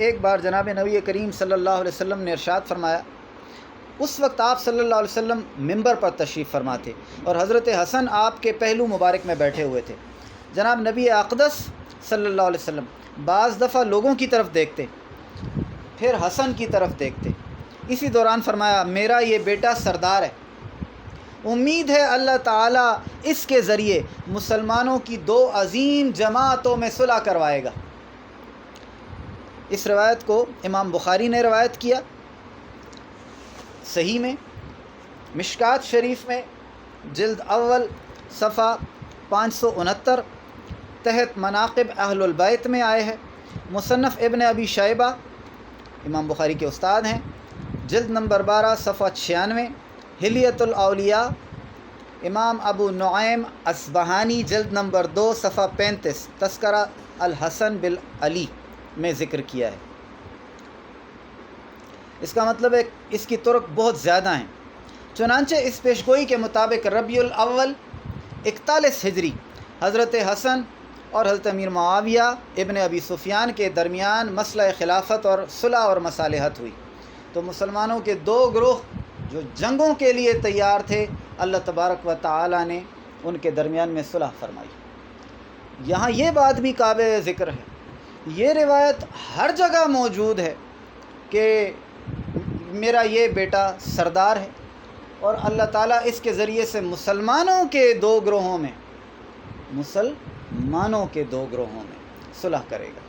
ایک بار جناب نبی کریم صلی اللہ علیہ وسلم نے ارشاد فرمایا، اس وقت آپ صلی اللہ علیہ وسلم ممبر پر تشریف فرما تھے اور حضرت حسن آپ کے پہلو مبارک میں بیٹھے ہوئے تھے۔ جناب نبی اقدس صلی اللہ علیہ وسلم بعض دفعہ لوگوں کی طرف دیکھتے، پھر حسن کی طرف دیکھتے۔ اسی دوران فرمایا، میرا یہ بیٹا سردار ہے، امید ہے اللہ تعالیٰ اس کے ذریعے مسلمانوں کی دو عظیم جماعتوں میں صلح کروائے گا۔ اس روایت کو امام بخاری نے روایت کیا صحیح میں، مشکات شریف میں جلد اول صفحہ 569 تحت مناقب اہل البیت میں آئے ہے۔ مصنف ابن ابی شیبہ امام بخاری کے استاد ہیں، جلد نمبر 12 صفحہ 96، حلیۃ الاولیاء امام ابو نعیم اصبہانی جلد نمبر 2 صفحہ 35 تذکرہ الحسن بالعلی میں ذکر کیا ہے۔ اس کا مطلب ہے اس کی طرق بہت زیادہ ہیں۔ چنانچہ اس پیشگوئی کے مطابق ربیع الاول 41 ہجری حضرت حسن اور حضرت امیر معاویہ ابن ابی سفیان کے درمیان مسئلہ خلافت اور صلح اور مصالحت ہوئی، تو مسلمانوں کے دو گروہ جو جنگوں کے لیے تیار تھے، اللہ تبارک و تعالی نے ان کے درمیان میں صلح فرمائی۔ یہاں یہ بات بھی قابل ذکر ہے، یہ روایت ہر جگہ موجود ہے کہ میرا یہ بیٹا سردار ہے اور اللہ تعالیٰ اس کے ذریعے سے مسلمانوں کے دو گروہوں میں صلح کرے گا۔